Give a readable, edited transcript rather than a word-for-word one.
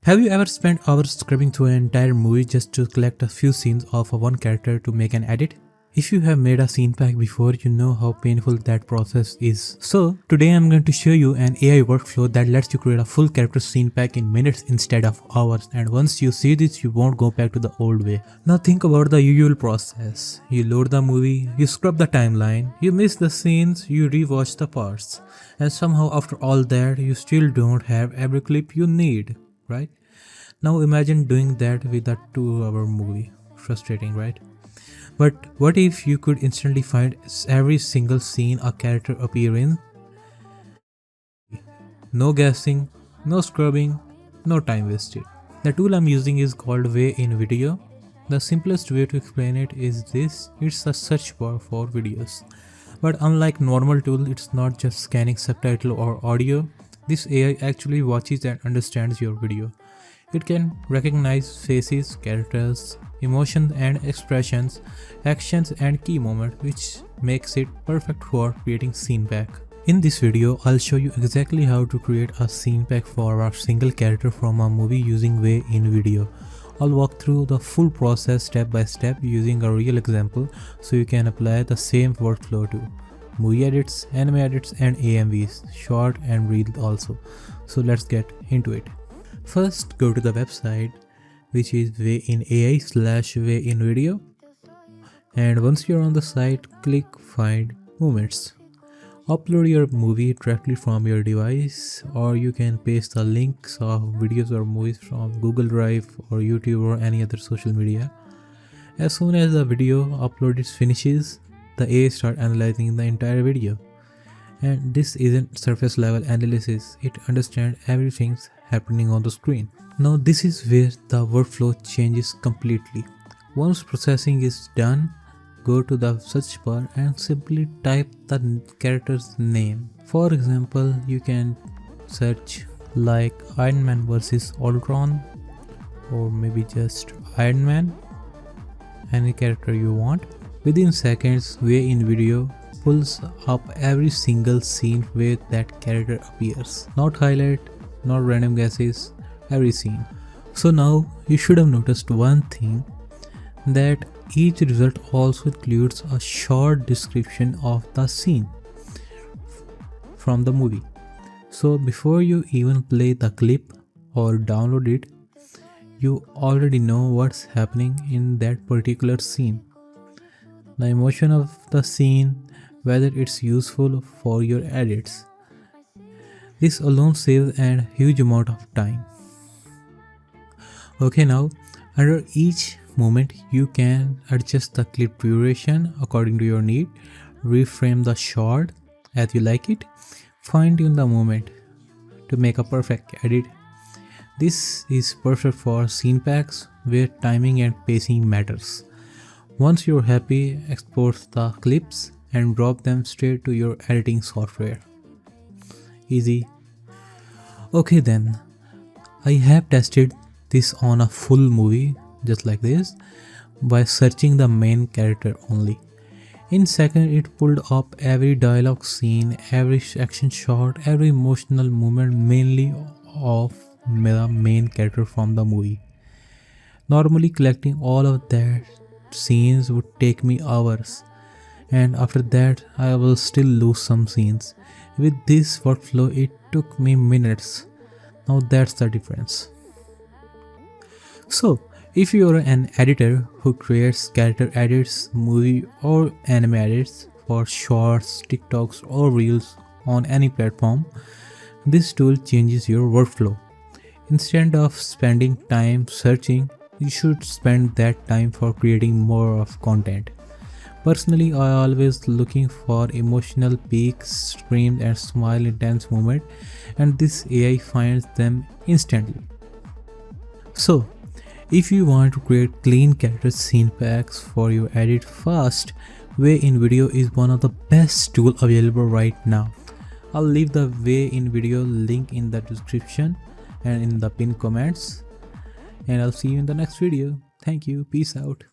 Have you ever spent hours scrubbing through an entire movie just to collect a few scenes of one character to make an edit? If you have made a scene pack before, you know how painful that process is. So today I'm going to show you an AI workflow that lets you create a full character scene pack in minutes instead of hours, and once you see this you won't go back to the old way. Now think about the usual process. You load the movie, you scrub the timeline, you miss the scenes, you rewatch the parts, and somehow after all that you still don't have every clip you need, right? Now imagine doing that with a 2-hour movie. Frustrating, right? But what if you could instantly find every single scene a character appear in? No guessing, no scrubbing, no time wasted. The tool I'm using is called Way in Video. The simplest way to explain it is this: it's a search bar for videos. But unlike normal tool, it's not just scanning subtitle or audio. This AI actually watches and understands your video. It can recognize faces, characters, emotions and expressions, actions and key moments, which makes it perfect for creating scene pack. In this video, I'll show you exactly how to create a scene pack for a single character from a movie using Way in Video. I'll walk through the full process step by step using a real example so you can apply the same workflow to movie edits, anime edits and AMVs, short and reel also. So let's get into it. First, go to the website, which is wayinai/wayinvideo, and once you're on the site, click Find Moments. Upload your movie directly from your device, or you can paste the links of videos or movies from Google Drive or YouTube or any other social media. As soon as the video uploaded finishes, the AI starts analyzing the entire video. And this isn't surface level analysis, it understands everything happening on the screen. Now this is where the workflow changes completely. Once processing is done, go to the search bar and simply type the character's name. For example, you can search like Iron Man vs Ultron, or maybe just Iron Man, any character you want. Within seconds, Way in Video pulls up every single scene where that character appears. Not highlight, not random guesses, every scene. So now you should have noticed one thing, that each result also includes a short description of the scene from the movie. So before you even play the clip or download it, you already know what's happening in that particular scene, the emotion of the scene, whether it's useful for your edits. This alone saves a huge amount of time. Okay, now under each moment you can adjust the clip duration according to your need, reframe the shot as you like it, fine tune the moment to make a perfect edit. This is perfect for scene packs where timing and pacing matters. Once you're happy, export the clips and drop them straight to your editing software. Easy. Okay then, I have tested this on a full movie just like this by searching the main character only. In seconds it pulled up every dialogue scene, every action shot, every emotional moment, mainly of the main character from the movie. Normally collecting all of that scenes would take me hours, and after that I will still lose some scenes. With this workflow it took me minutes. Now that's the difference. So if you are an editor who creates character edits, movie or anime edits for shorts, TikToks or reels on any platform, this tool changes your workflow. Instead of spending time searching, you should spend that time for creating more of content. Personally, I always looking for emotional peaks, screams and smile intense moment, and this AI finds them instantly. So, if you want to create clean character scene packs for your edit fast, Way in Video is one of the best tools available right now. I'll leave the Way in Video link in the description and in the pinned comments, and I'll see you in the next video. Thank you. Peace out.